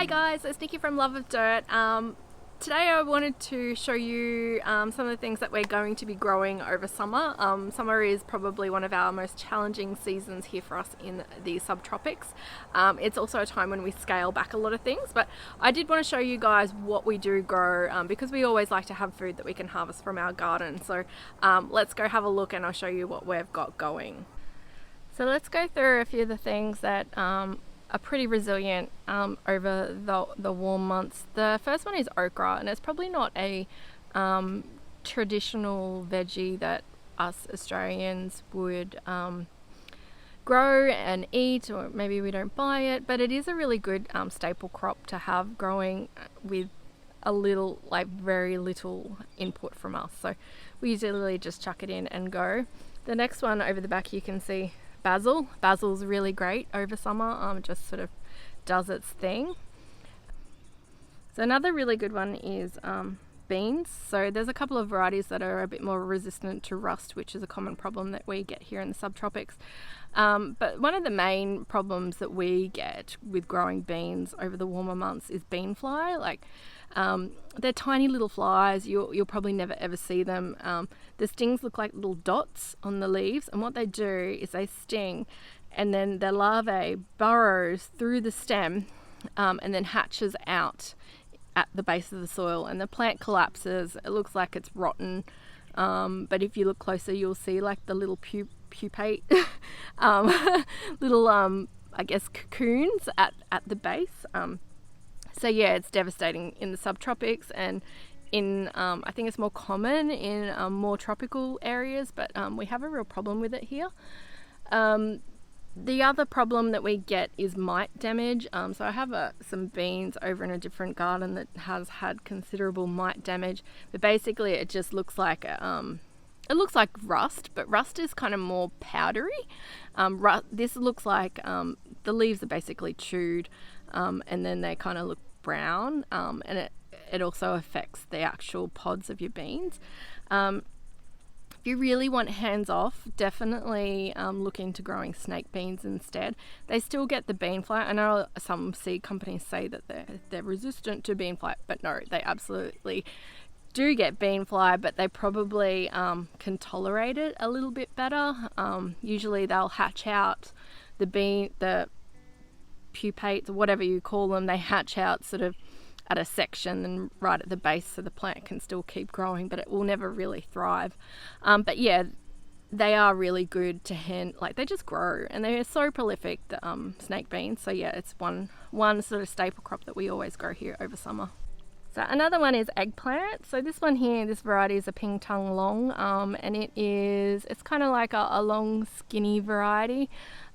Hi guys, it's Nikki from Love of Dirt. Today I wanted to show you some of the things that we're going to be growing over summer. Summer is probably one of our most challenging seasons here for us in the subtropics. It's also a time when we scale back a lot of things, but I did want to show you guys what we do grow because we always like to have food that we can harvest from our garden. So let's go have a look and I'll show you what we've got going. So let's go through a few of the things that are pretty resilient over the warm months. The first one is okra, and it's probably not a traditional veggie that us Australians would grow and eat, or maybe we don't buy it, but it is a really good staple crop to have growing with a little, like very little input from us. So we usually just chuck it in and go. The next one over the back you can see basil. Basil's really great over summer, just sort of does its thing. So another really good one is beans. So there's a couple of varieties that are a bit more resistant to rust, which is a common problem that we get here in the subtropics. But one of the main problems that we get with growing beans over the warmer months is bean fly. They're tiny little flies. You'll probably never ever see them. The stings look like little dots on the leaves, and what they do is they sting, and then their larvae burrows through the stem and then hatches out at the base of the soil, and the plant collapses. It looks like it's rotten, but if you look closer you'll see like the little pupate little I guess cocoons at the base. So yeah, it's devastating in the subtropics, and in I think it's more common in more tropical areas, but we have a real problem with it here. The other problem that we get is mite damage. So I have some beans over in a different garden that has had considerable mite damage, but basically it just looks like it looks like rust, but rust is kind of more powdery. This looks like the leaves are basically chewed, and then they kind of look brown, and it also affects the actual pods of your beans. If you really want hands off, definitely look into growing snake beans instead. They still get the bean fly. I know some seed companies say that they're resistant to bean fly, but no, they absolutely do get bean fly, but they probably can tolerate it a little bit better. Usually they'll hatch out the pupates, or whatever you call them. They hatch out sort of at a section and right at the base, so the plant can still keep growing, but it will never really thrive. But yeah, they are really good to they just grow, and they're so prolific, the snake beans. So yeah, it's one sort of staple crop that we always grow here over summer. So another one is eggplant. So this one here, this variety is a ping tongue long, and it's kind of like a long skinny variety.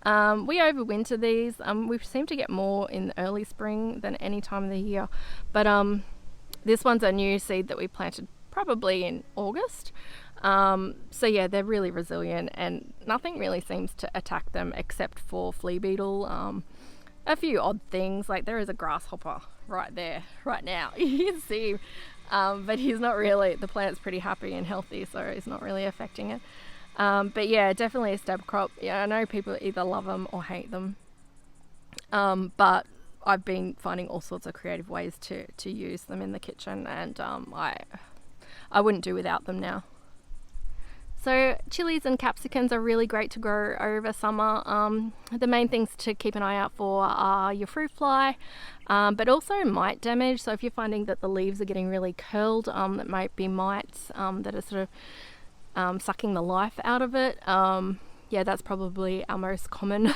We overwinter these. We seem to get more in the early spring than any time of the year, but this one's a new seed that we planted probably in August. So yeah, they're really resilient, and nothing really seems to attack them except for flea beetle. A few odd things, like there is a grasshopper right there right now. You can see him, but he's not really, the plant's pretty happy and healthy, so it's not really affecting it. But yeah, definitely a staple crop. Yeah, I know people either love them or hate them, but I've been finding all sorts of creative ways to use them in the kitchen, and I wouldn't do without them now. So chillies and capsicums are really great to grow over summer. The main things to keep an eye out for are your fruit fly, but also mite damage. So if you're finding that the leaves are getting really curled, that might be mites that are sort of sucking the life out of it. Yeah, that's probably our most common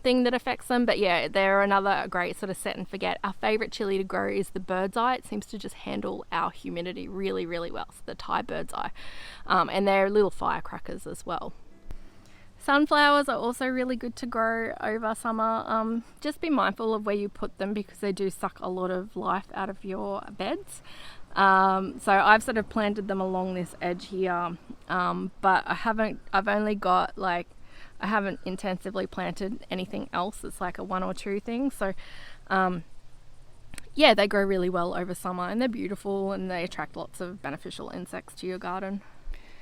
thing that affects them. But yeah, they're another great sort of set and forget. Our favorite chili to grow is the bird's eye. It seems to just handle our humidity really, really well. So the Thai bird's eye, and they're little firecrackers as well. Sunflowers are also really good to grow over summer. Just be mindful of where you put them, because they do suck a lot of life out of your beds. So I've sort of planted them along this edge here, but I haven't intensively planted anything else. It's like a one or two thing. So yeah, they grow really well over summer, and they're beautiful, and they attract lots of beneficial insects to your garden.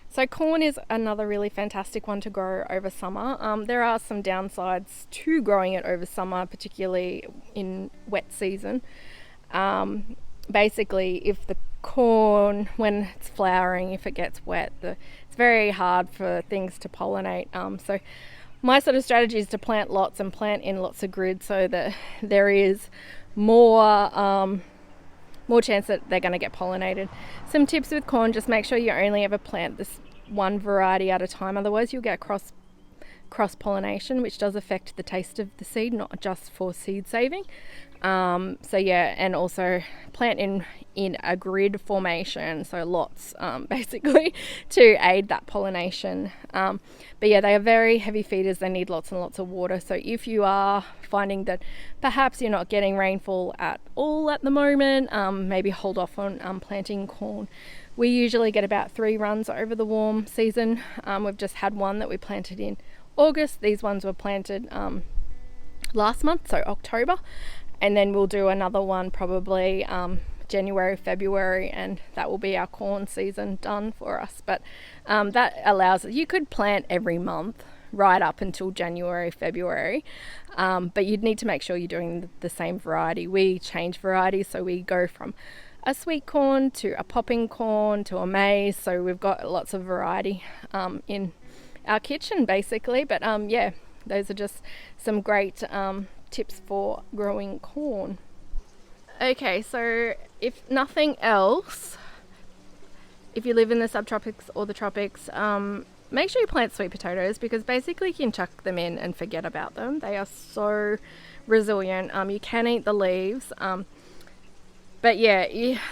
So corn is another really fantastic one to grow over summer. There are some downsides to growing it over summer, particularly in wet season. Basically, if the corn, when it's flowering, if it gets wet, it's very hard for things to pollinate. So my sort of strategy is to plant lots and plant in lots of grids so that there is more chance that they're going to get pollinated. Some tips with corn: just make sure you only ever plant this one variety at a time, otherwise you'll get cross pollination, which does affect the taste of the seed, not just for seed saving. So yeah, and also plant in a grid formation, so lots, basically, to aid that pollination. But yeah, they are very heavy feeders. They need lots and lots of water. So if you are finding that perhaps you're not getting rainfall at all at the moment, maybe hold off on planting corn. We usually get about 3 runs over the warm season. We've just had one that we planted in August. These ones were planted last month, so October, and then we'll do another one probably January, February, and that will be our corn season done for us. But that allows, you could plant every month right up until January, February, but you'd need to make sure you're doing the same variety. We change varieties, so we go from a sweet corn to a popping corn to a maize, so we've got lots of variety in our kitchen, basically. But yeah, those are just some great tips for growing corn. Okay, so if nothing else, if you live in the subtropics or the tropics, make sure you plant sweet potatoes, because basically you can chuck them in and forget about them. They are so resilient. You can eat the leaves, but yeah,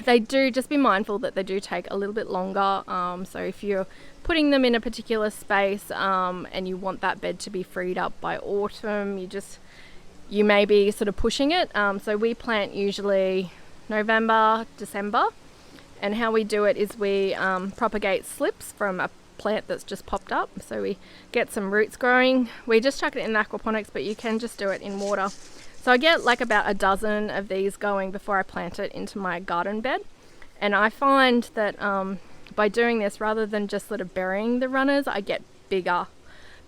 they do, just be mindful that they do take a little bit longer. So if you're putting them in a particular space and you want that bed to be freed up by autumn, you may be sort of pushing it. So we plant usually November, December, and how we do it is we propagate slips from a plant that's just popped up. So we get some roots growing. We just chuck it in aquaponics, but you can just do it in water. So I get like about a dozen of these going before I plant it into my garden bed. And I find that by doing this, rather than just sort of burying the runners, I get bigger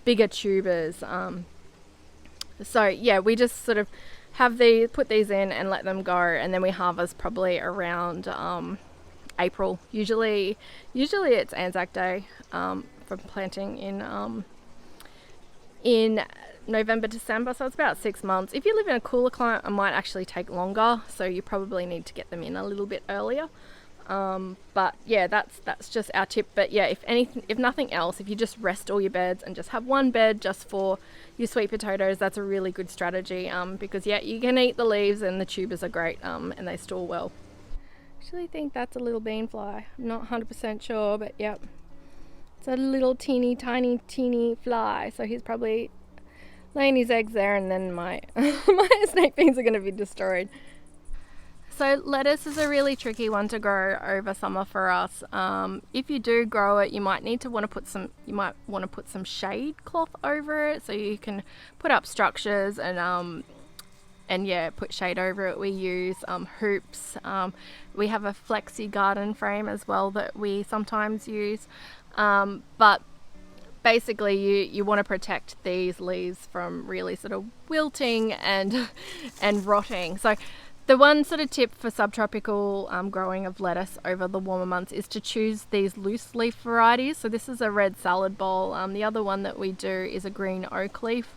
tubers. So yeah, we just sort of put these in and let them go, and then we harvest probably around April. Usually it's Anzac Day for planting in November, December, so it's about 6 months. If you live in a cooler climate, it might actually take longer, so you probably need to get them in a little bit earlier. But yeah, that's just our tip. But yeah, if nothing else, if you just rest all your beds and just have one bed just for your sweet potatoes, that's a really good strategy, because yeah, you can eat the leaves and the tubers are great, and they store well. I actually think that's a little bean fly. I'm not 100% sure, but yep, it's a little teeny fly, so he's probably laying his eggs there, and then my snake beans are going to be destroyed. So lettuce is a really tricky one to grow over summer for us. If you do grow it, you might want to put some shade cloth over it, so you can put up structures and yeah, put shade over it. We use hoops. We have a flexi garden frame as well that we sometimes use, but basically you want to protect these leaves from really sort of wilting and rotting. So the one sort of tip for subtropical growing of lettuce over the warmer months is to choose these loose leaf varieties. So this is a red salad bowl. The other one that we do is a green oak leaf.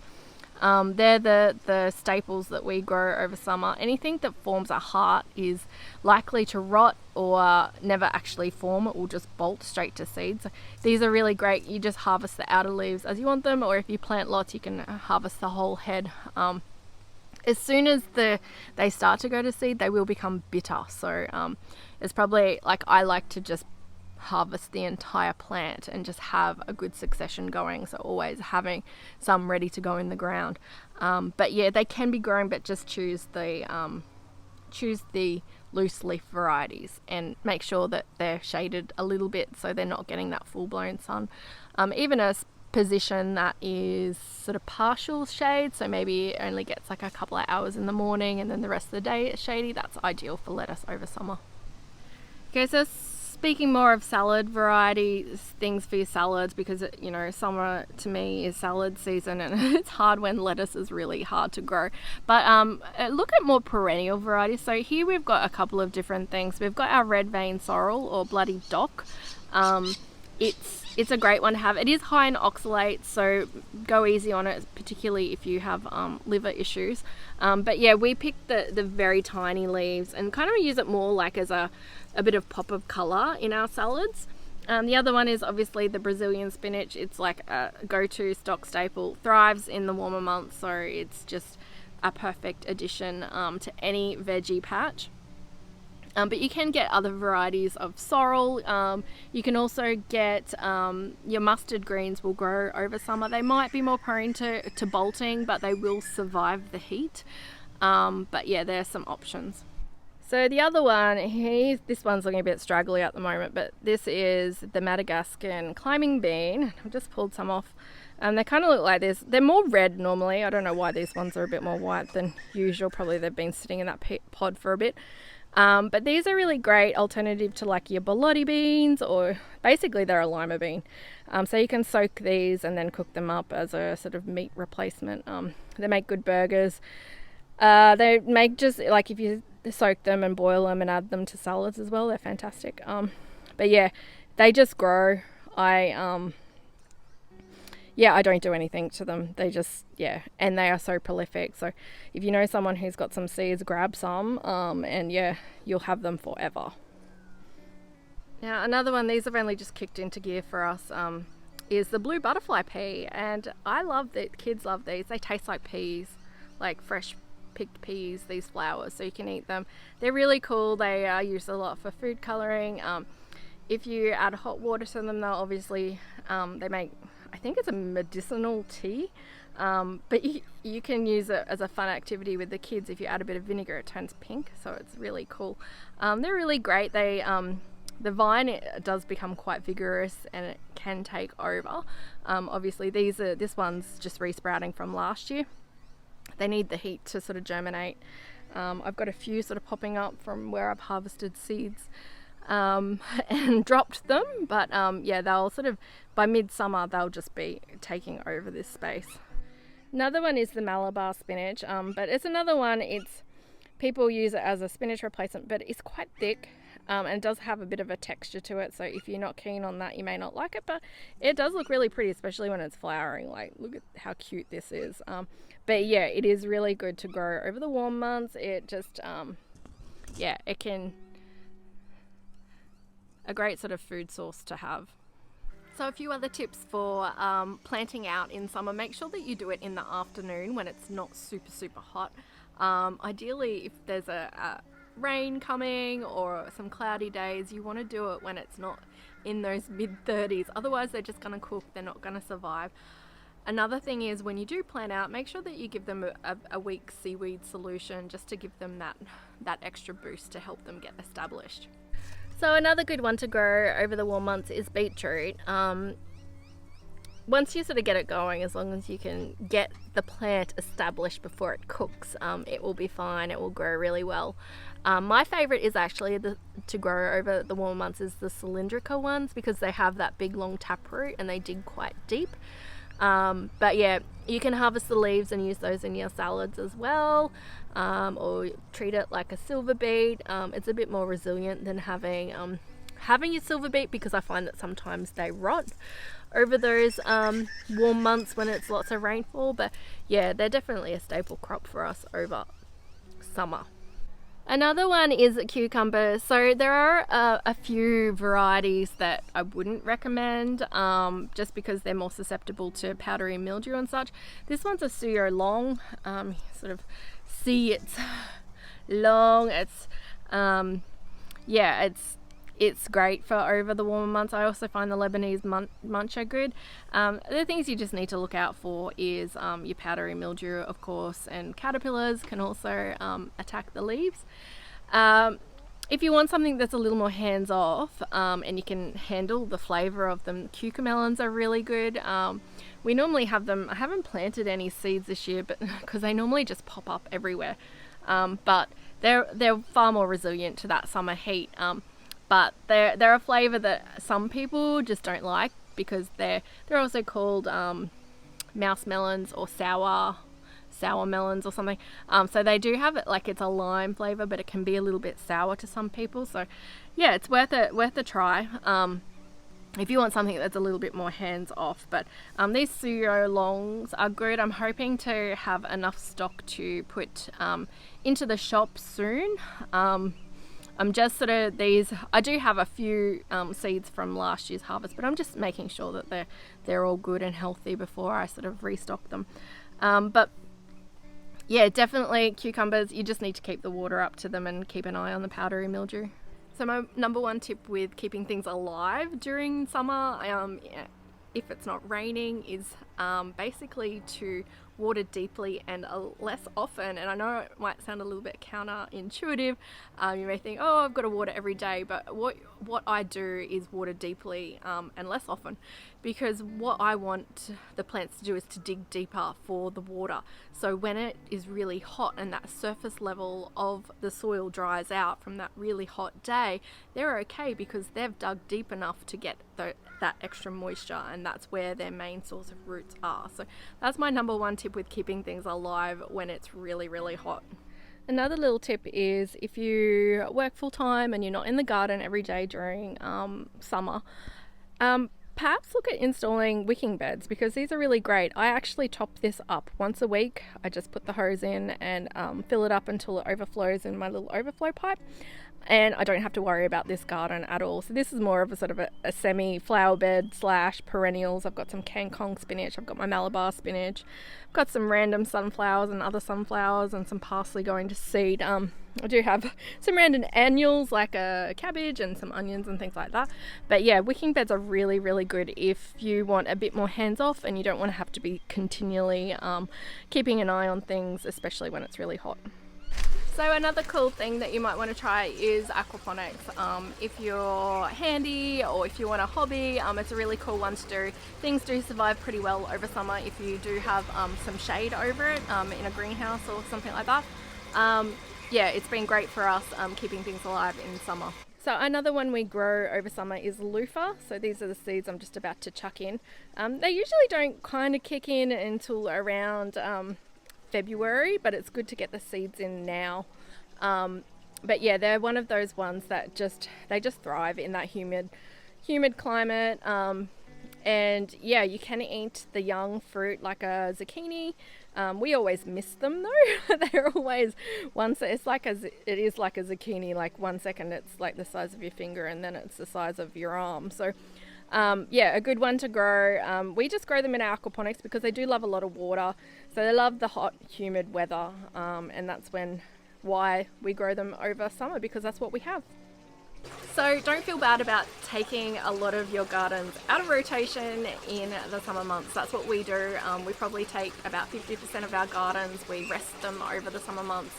They're the staples that we grow over summer. Anything that forms a heart is likely to rot or never actually form. It will just bolt straight to seed. So these are really great. You just harvest the outer leaves as you want them, or if you plant lots, you can harvest the whole head. As soon as they start to go to seed, they will become bitter. So it's probably, like, I like to just harvest the entire plant and just have a good succession going, so always having some ready to go in the ground. But yeah, they can be grown, but just choose the loose leaf varieties and make sure that they're shaded a little bit so they're not getting that full-blown sun. Even a position that is sort of partial shade, so maybe it only gets like a couple of hours in the morning and then the rest of the day it's shady, that's ideal for lettuce over summer. Okay, so speaking more of salad varieties, things for your salads, because summer to me is salad season, and it's hard when lettuce is really hard to grow. But look at more perennial varieties. So here we've got a couple of different things. We've got our red vein sorrel, or bloody dock. It's a great one to have. It is high in oxalates, so go easy on it, particularly if you have liver issues. But yeah, we picked the very tiny leaves and kind of use it more like as a bit of pop of colour in our salads. The other one is obviously the Brazilian spinach. It's like a go-to stock staple. Thrives in the warmer months, so it's just a perfect addition to any veggie patch. But you can get other varieties of sorrel. You can also get your mustard greens will grow over summer. They might be more prone to bolting, but they will survive the heat. But yeah, there's some options. So the other one, this one's looking a bit straggly at the moment, but this is the Madagascan climbing bean. I've just pulled some off. They kind of look like this. They're more red normally. I don't know why these ones are a bit more white than usual. Probably they've been sitting in that pod for a bit. But these are really great alternative to like your bologna beans, or basically they're a lima bean. So you can soak these and then cook them up as a sort of meat replacement. They make good burgers. They make just like if you soak them and boil them and add them to salads as well, they're fantastic. But yeah, they just grow. I don't do anything to them. They just, and they are so prolific. So if you know someone who's got some seeds, grab some, and you'll have them forever. Now another one, these have only just kicked into gear for us, is the blue butterfly pea. And I love that kids love these. They taste like peas, like fresh picked peas, these flowers, so you can eat them. They're really cool. They are used a lot for food colouring. If you add hot water to them, they'll obviously, they make, I think it's a medicinal tea, but you can use it as a fun activity with the kids. If you add a bit of vinegar, it turns pink, so it's really cool. They're really great. They the vine, it does become quite vigorous and it can take over. Obviously this one's just resprouting from last year. They need the heat to sort of germinate. I've got a few sort of popping up from where I've harvested seeds and dropped them, but they'll sort of, by midsummer, they'll just be taking over this space. Another one is the Malabar spinach, but it's another one, people use it as a spinach replacement, but it's quite thick. And it does have a bit of a texture to it, so if you're not keen on that, you may not like it, but it does look really pretty, especially when it's flowering. Like, look at how cute this is. But yeah, it is really good to grow over the warm months. It just, it can, a great sort of food source to have. So a few other tips for planting out in summer. Make sure that you do it in the afternoon when it's not super, super hot. Ideally, if there's a rain coming or some cloudy days, you want to do it when it's not in those mid-30s. Otherwise, they're just going to cook. They're not going to survive. Another thing is, when you do plant out, make sure that you give them a week seaweed solution, just to give them that extra boost to help them get established. So another good one to grow over the warm months is beetroot. Once you sort of get it going, as long as you can get the plant established before it cooks, it will be fine. It will grow really well. My favourite is actually to grow over the warm months is the cylindrical ones, because they have that big long taproot and they dig quite deep. But yeah, you can harvest the leaves and use those in your salads as well, or treat it like a silver beet. It's a bit more resilient than having your silver beet, because I find that sometimes they rot over those warm months when it's lots of rainfall. But yeah, they're definitely a staple crop for us over summer. Another one is a cucumber. So there are a few varieties that I wouldn't recommend, just because they're more susceptible to powdery mildew and such. This one's a Suyo long. Sort of see it's long. It's great for over the warmer months. I also find the Lebanese muncher good. The things you just need to look out for is your powdery mildew, of course, and caterpillars can also attack the leaves. If you want something that's a little more hands-off and you can handle the flavour of them, cucamelons are really good. We normally have them. I haven't planted any seeds this year, but because they normally just pop up everywhere. But they're far more resilient to that summer heat. but they're a flavour that some people just don't like because they're also called mouse melons or sour melons or something. So they do have it like it's a lime flavour, but it can be a little bit sour to some people. So yeah, it's worth a try. If you want something that's a little bit more hands off. But these suyo longs are good. I'm hoping to have enough stock to put into the shop soon. I'm just sort of I do have a few seeds from last year's harvest, but I'm just making sure that they're all good and healthy before I sort of restock them. But yeah, definitely cucumbers, you just need to keep the water up to them and keep an eye on the powdery mildew. So my number one tip with keeping things alive during summer, if it's not raining, is basically to water deeply and less often. And I know it might sound a little bit counterintuitive. You may think, oh, I've got to water every day, but what I do is water deeply and less often, because what I want the plants to do is to dig deeper for the water. So when it is really hot and that surface level of the soil dries out from that really hot day, they're okay because they've dug deep enough to get that extra moisture, and that's where their main source of roots are. So that's my number one tip with keeping things alive when it's really, really hot. Another little tip is if you work full-time and you're not in the garden every day during summer, perhaps look at installing wicking beds, because these are really great. I actually top this up once a week. I just put the hose in and fill it up until it overflows in my little overflow pipe, and I don't have to worry about this garden at all. So this is more of a sort of a semi flower bed / perennials. I've got some Kangkong spinach, I've got my Malabar spinach, I've got some random sunflowers and other sunflowers, and some parsley going to seed. I do have some random annuals like a cabbage and some onions and things like that. But yeah, wicking beds are really, really good if you want a bit more hands off and you don't want to have to be continually keeping an eye on things, especially when it's really hot. So another cool thing that you might want to try is aquaponics. If you're handy or if you want a hobby, it's a really cool one to do. Things do survive pretty well over summer if you do have some shade over it in a greenhouse or something like that. Yeah, it's been great for us keeping things alive in summer. So another one we grow over summer is loofah. So these are the seeds I'm just about to chuck in. They usually don't kind of kick in until around February, but it's good to get the seeds in now. But yeah, they're one of those ones that they just thrive in that humid climate. And yeah, you can eat the young fruit like a zucchini. We always miss them though. They're always it's like it is like a zucchini. Like 1 second it's like the size of your finger, and then it's the size of your arm. So yeah, a good one to grow. We just grow them in our aquaponics because they do love a lot of water. So they love the hot, humid weather, and that's why we grow them over summer, because that's what we have. So don't feel bad about taking a lot of your gardens out of rotation in the summer months. That's what we do. We probably take about 50% of our gardens, we rest them over the summer months.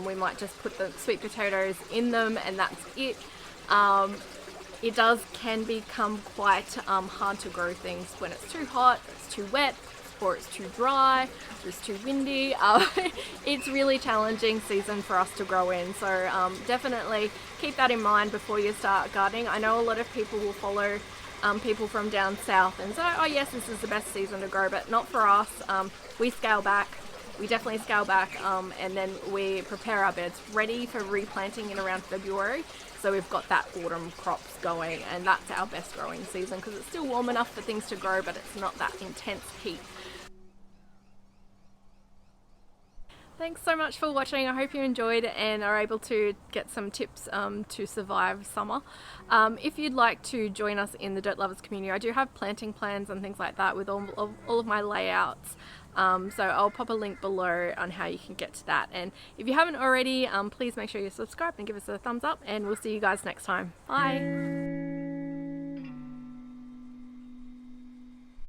We might just put the sweet potatoes in them and that's it. It can become quite hard to grow things when it's too hot, it's too wet, or it's too dry, or it's too windy. It's really challenging season for us to grow in, so definitely keep that in mind before you start gardening. I know a lot of people will follow people from down south and say, oh yes, this is the best season to grow, but not for us. We scale back. We definitely scale back, and then we prepare our beds ready for replanting in around February. So we've got that autumn crops going, and that's our best growing season because it's still warm enough for things to grow, but it's not that intense heat. Thanks so much for watching. I hope you enjoyed and are able to get some tips to survive summer. If you'd like to join us in the Dirt Lovers community, I do have planting plans and things like that with all of my layouts. So I'll pop a link below on how you can get to that. And if you haven't already, please make sure you subscribe and give us a thumbs up, and we'll see you guys next time. Bye!